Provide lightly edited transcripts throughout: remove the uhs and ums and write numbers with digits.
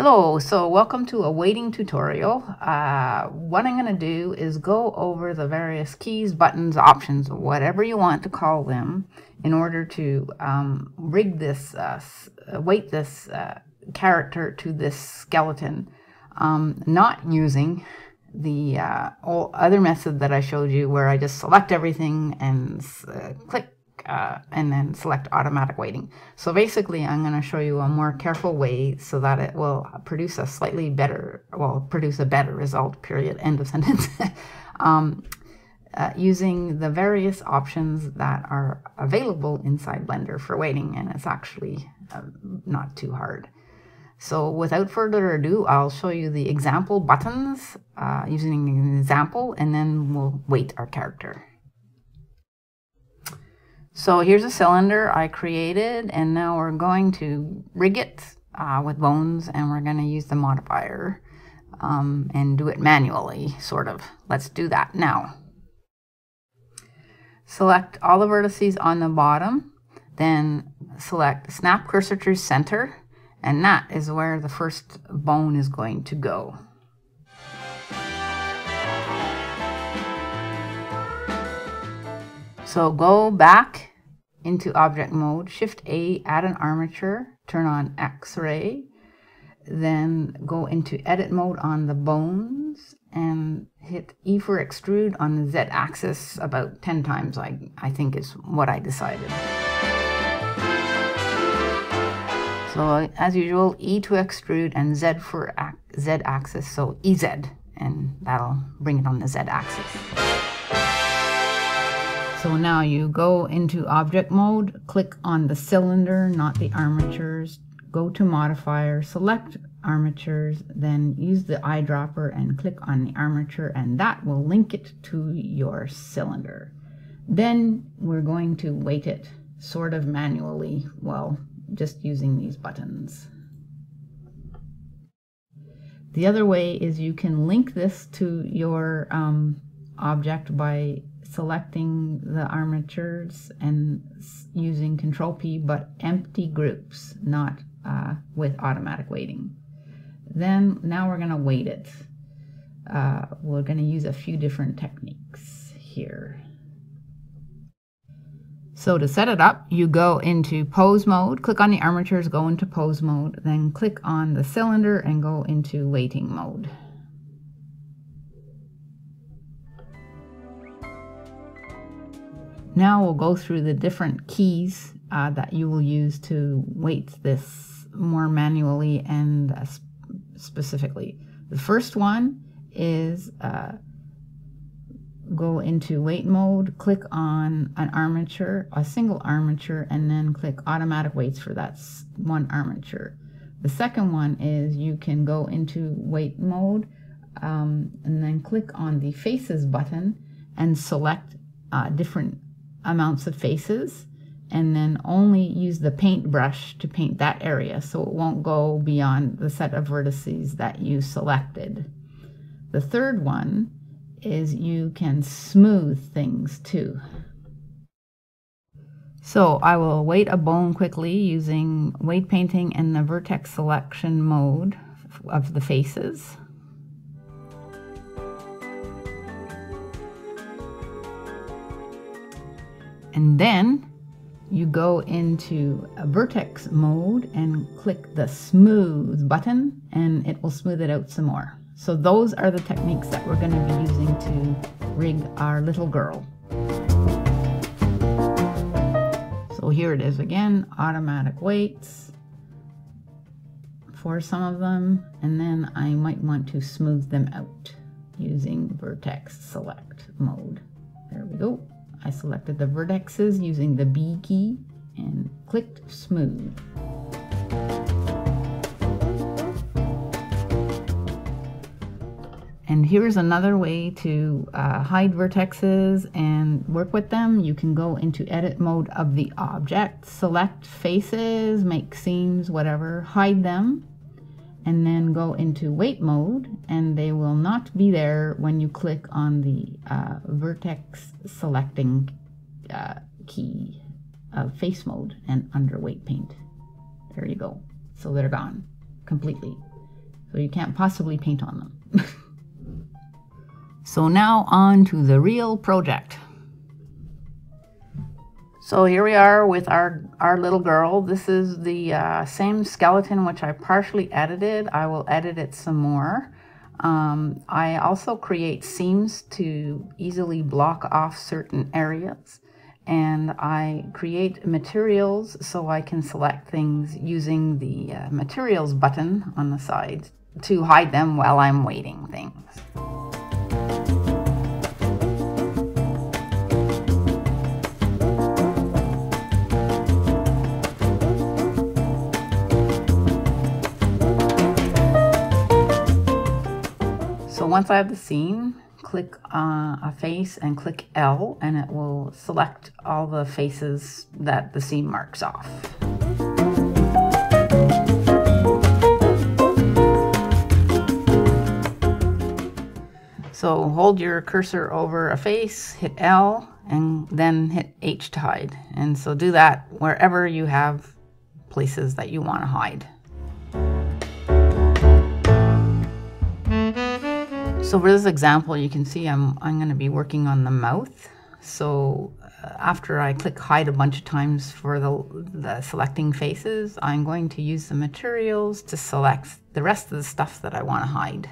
Hello, so welcome to a weighting tutorial. What I'm going to do is go over the various keys, buttons, options, whatever you want to call them, in order to rig this, weight this character to this skeleton, not using the other method that I showed you where I just select everything and click and then select automatic weighting. So basically I'm going to show you a more careful way so that it will produce a slightly better, well, produce a better result, period, end of sentence, using the various options that are available inside Blender for weighting, and it's actually not too hard. So without further ado, I'll show you the example buttons using an example, and then we'll weight our character. So here's a cylinder I created, and now we're going to rig it with bones, and we're going to use the modifier and do it manually, sort of. Let's do that now. Select all the vertices on the bottom, then select snap cursor to center, and that is where the first bone is going to go. So go back into object mode, Shift A, add an armature, turn on X-ray, then go into edit mode on the bones and hit E for extrude on the Z axis about 10 times, I think is what I decided. So as usual, E to extrude and Z for Z axis, so EZ, and that'll bring it on the Z axis. So now you go into object mode, click on the cylinder, not the armatures, go to modifier, select armatures, then use the eyedropper and click on the armature, and that will link it to your cylinder. Then we're going to weight it sort of manually, well, just using these buttons. The other way is you can link this to your object by selecting the armatures and using Control P, but empty groups, not with automatic weighting. Then now we're going to weight it. We're going to use a few different techniques here. So to set it up, you go into pose mode, click on the armatures, go into pose mode, then click on the cylinder and go into weighting mode. Now we'll go through the different keys that you will use to weight this more manually and specifically. The first one is go into weight mode, click on an armature, a single armature, and then click automatic weights for that one armature. The second one is you can go into weight mode and then click on the faces button and select different amounts of faces, and then only use the paintbrush to paint that area, so it won't go beyond the set of vertices that you selected. The third one is you can smooth things too. So I will weight a bone quickly using weight painting and the vertex selection mode of the faces. And then you go into a vertex mode and click the smooth button, and it will smooth it out some more. So those are the techniques that we're going to be using to rig our little girl. So here it is again, automatic weights for some of them, and then I might want to smooth them out using vertex select mode. There we go. I selected the vertexes using the B key and clicked smooth. And here's another way to hide vertexes and work with them. You can go into edit mode of the object, select faces, make seams, whatever, hide them, and then go into weight mode, and they will not be there when you click on the vertex selecting key of face mode and under weight paint. There you go. So they're gone completely. so you can't possibly paint on them. So now on to the real project. So here we are with our little girl. This is the same skeleton which I partially edited. I will edit it some more. I also create seams to easily block off certain areas, and I create materials so I can select things using the materials button on the side to hide them while I'm waiting things. So once I have the scene, click a face and click L, and it will select all the faces that the scene marks off. So hold your cursor over a face, hit L, and then hit H to hide. And so do that wherever you have places that you want to hide. So for this example, you can see I'm going to be working on the mouth. So after I click hide a bunch of times for the selecting faces, I'm going to use the materials to select the rest of the stuff that I want to hide.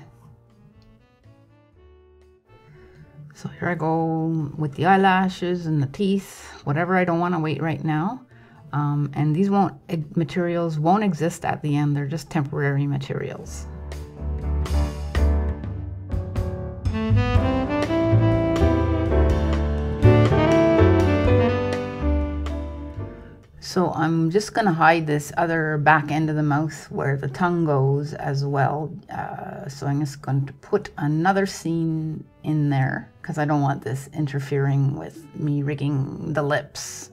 So here I go with the eyelashes and the teeth, whatever I don't want to wait right now. And these materials won't exist at the end, they're just temporary materials. So I'm just going to hide this other back end of the mouth where the tongue goes as well. So I'm just going to put another scene in there because I don't want this interfering with me rigging the lips,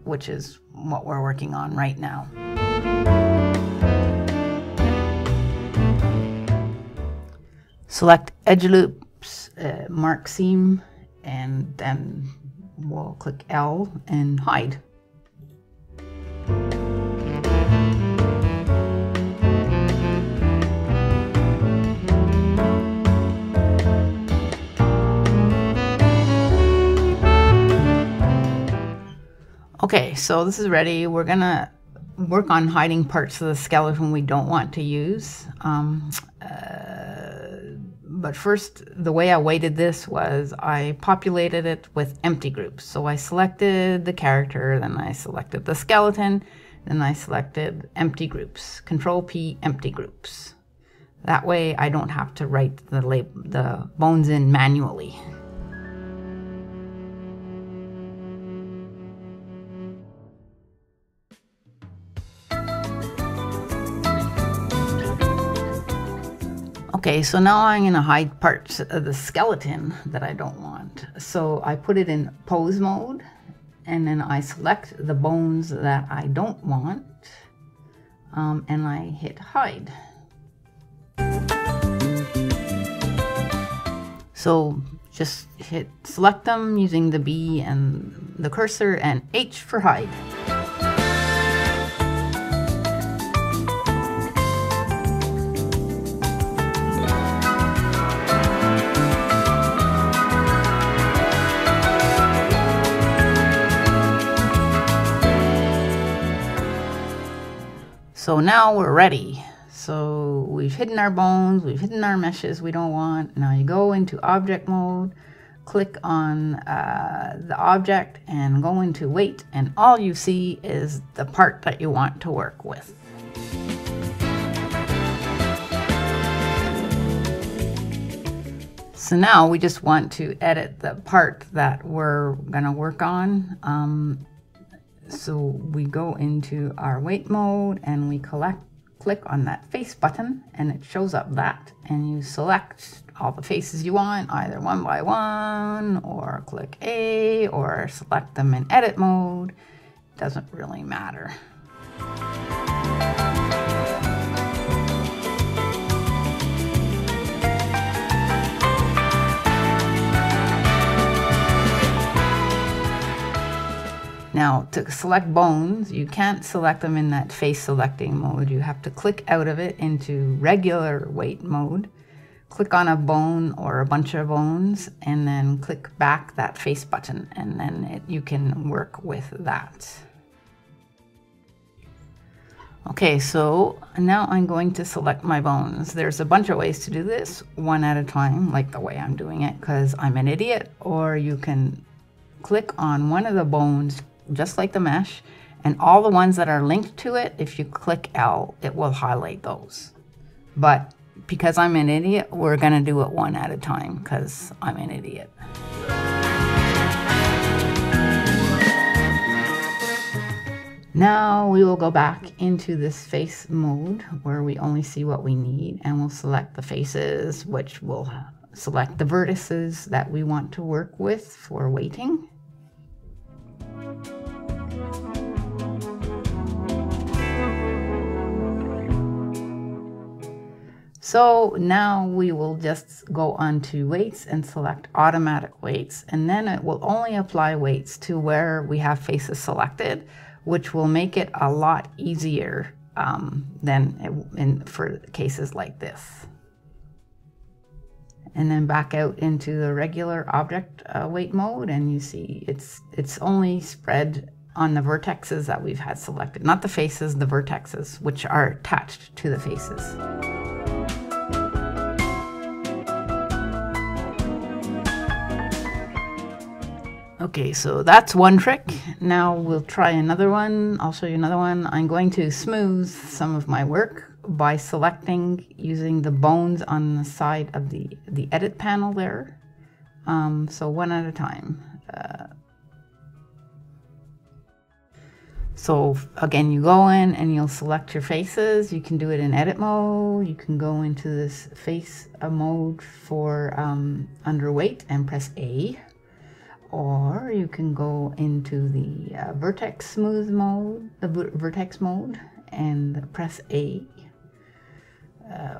which is what we're working on right now. Select edge loops, mark seam, and then we'll click L and hide. Okay, so this is ready. We're gonna work on hiding parts of the skeleton we don't want to use. But first, the way I weighted this was I populated it with empty groups. So I selected the character, then I selected the skeleton, then I selected empty groups. Control P, empty groups. That way I don't have to write the bones in manually. Okay, so now I'm going to hide parts of the skeleton that I don't want. So I put it in pose mode, and then I select the bones that I don't want, and I hit hide. So just select them using the B and the cursor and H for hide. So now we're ready. So we've hidden our bones, we've hidden our meshes we don't want. Now you go into object mode, click on the object and go into weight, and all you see is the part that you want to work with. So now we just want to edit the part that we're gonna work on. So we go into our weight mode and we click on that face button, and it shows up that, and you select all the faces you want, either one by one, or click A, or select them in edit mode. Doesn't really matter. Now, to select bones, you can't select them in that face selecting mode. You have to click out of it into regular weight mode. Click on a bone or a bunch of bones, and then click back that face button, and then you can work with that. Okay, so now I'm going to select my bones. There's a bunch of ways to do this, one at a time, like the way I'm doing it, because I'm an idiot. Or you can click on one of the bones, just like the mesh, and all the ones that are linked to it, if you click L, it will highlight those. But because I'm an idiot, we're going to do it one at a time, because I'm an idiot. Now we will go back into this face mode where we only see what we need, and we'll select the faces, which will select the vertices that we want to work with for weighting. So now we will just go on to weights and select automatic weights, and then it will only apply weights to where we have faces selected, which will make it a lot easier than for cases like this. And then back out into the regular object weight mode, and you see it's only spread on the vertexes that we've had selected, not the faces, the vertexes, which are attached to the faces. Okay, so that's one trick. Now we'll try another one. I'll show you another one. I'm going to smooth some of my work by selecting using the bones on the side of the edit panel there. So one at a time. So again, you go in and you'll select your faces. You can do it in edit mode. You can go into this face mode for underweight and press A. Or you can go into the vertex smooth mode, the vertex mode, and press A,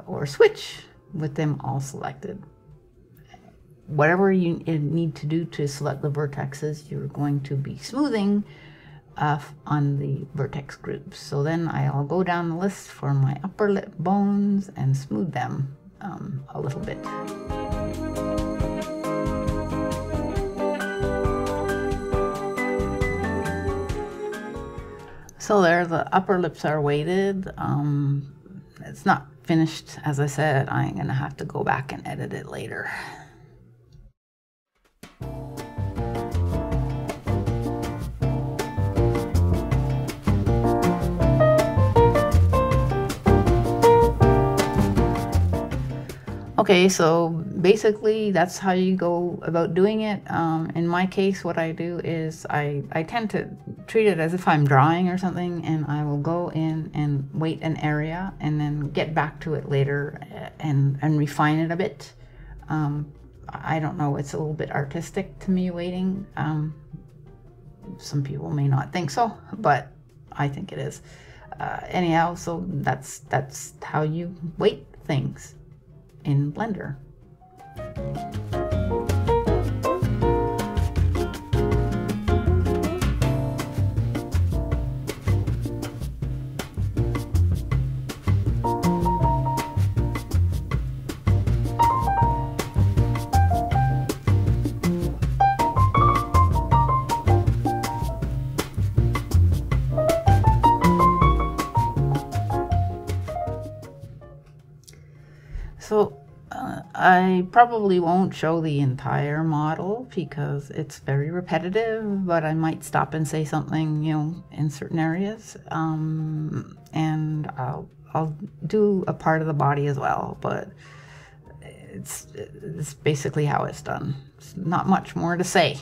or switch with them all selected. Whatever you need to do to select the vertexes, you're going to be smoothing on the vertex groups. So then I'll go down the list for my upper lip bones and smooth them a little bit. So there, the upper lips are weighted. It's not finished, as I said. I'm gonna have to go back and edit it later. Okay, so basically that's how you go about doing it. In my case, what I do is I tend to treat it as if I'm drawing or something, and I will go in and weight an area and then get back to it later and refine it a bit. I don't know, it's a little bit artistic to me, weighting. Some people may not think so, but I think it is. Anyhow, so that's how you weight things in Blender. So I probably won't show the entire model because it's very repetitive, but I might stop and say something, you know, in certain areas. And I'll do a part of the body as well, but it's basically how it's done. It's not much more to say.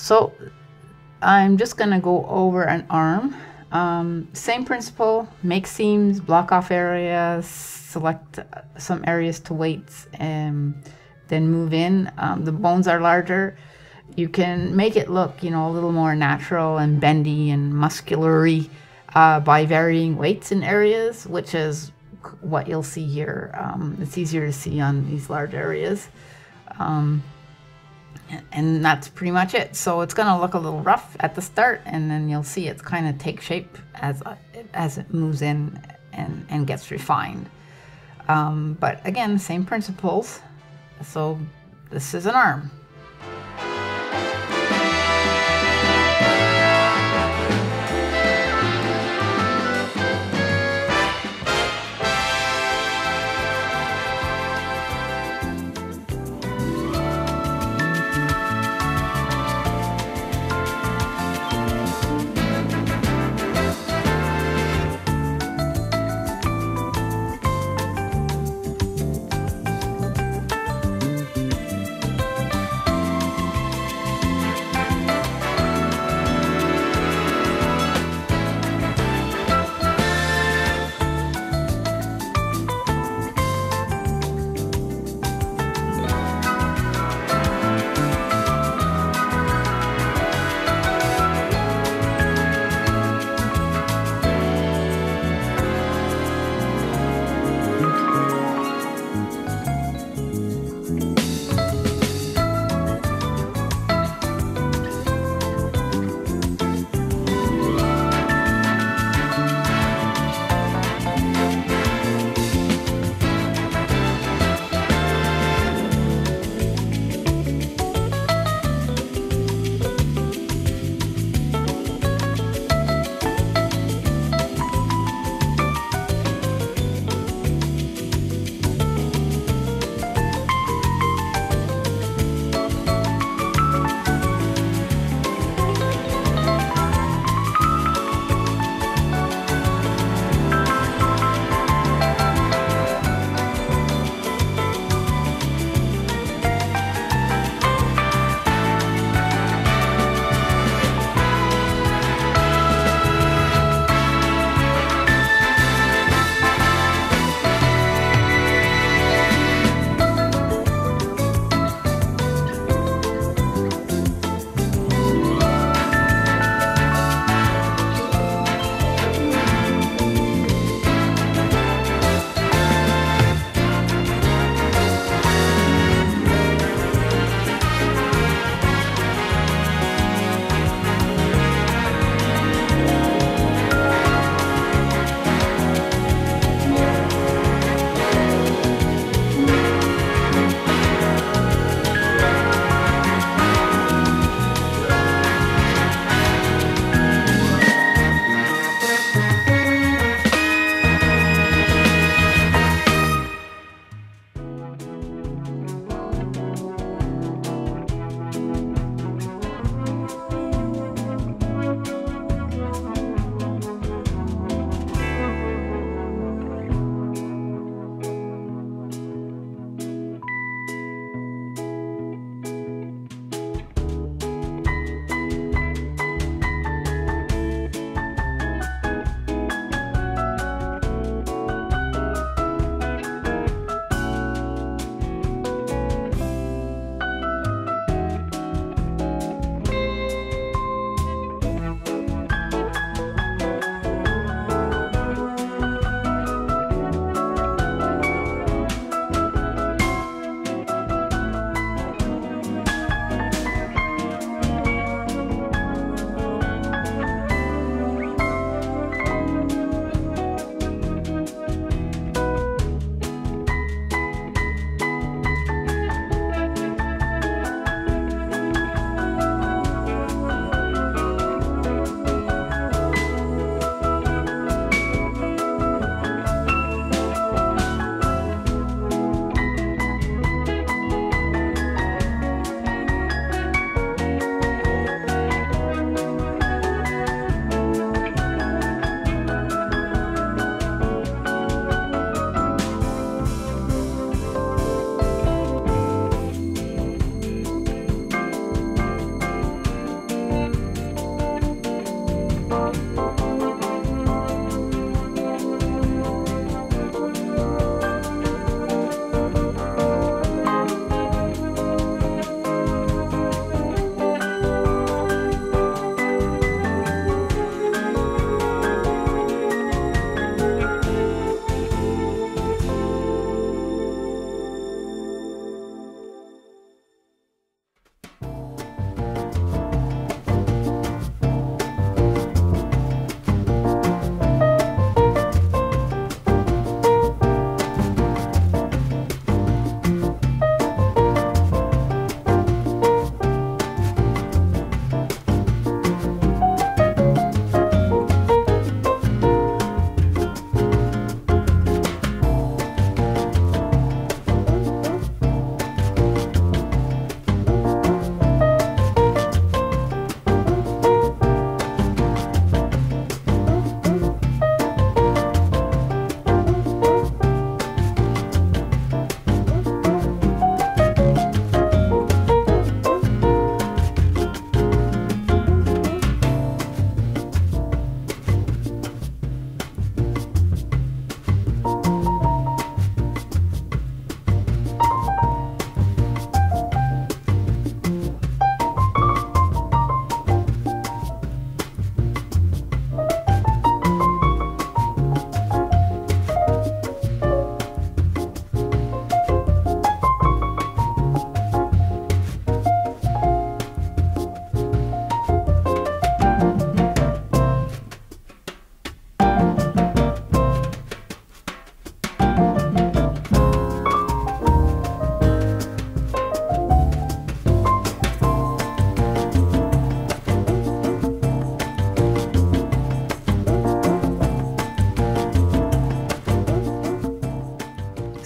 So I'm just going to go over an arm. Same principle, make seams, block off areas, select some areas to weights, and then move in. The bones are larger. You can make it look, you know, a little more natural and bendy and muscular-y by varying weights in areas, which is what you'll see here. It's easier to see on these large areas. And that's pretty much it. So it's going to look a little rough at the start, and then you'll see it's kind of take shape as it moves in and gets refined. But again, same principles. So this is an arm.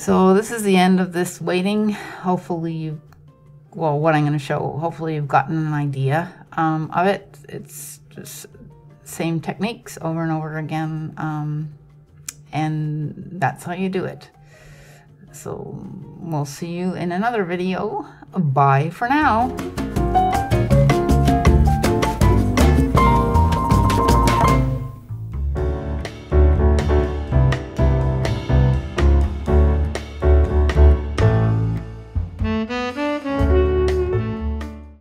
So this is the end of this weighting. Hopefully you, well, what I'm going to show, hopefully you've gotten an idea of it. It's just same techniques over and over again, and that's how you do it. So we'll see you in another video. Bye for now.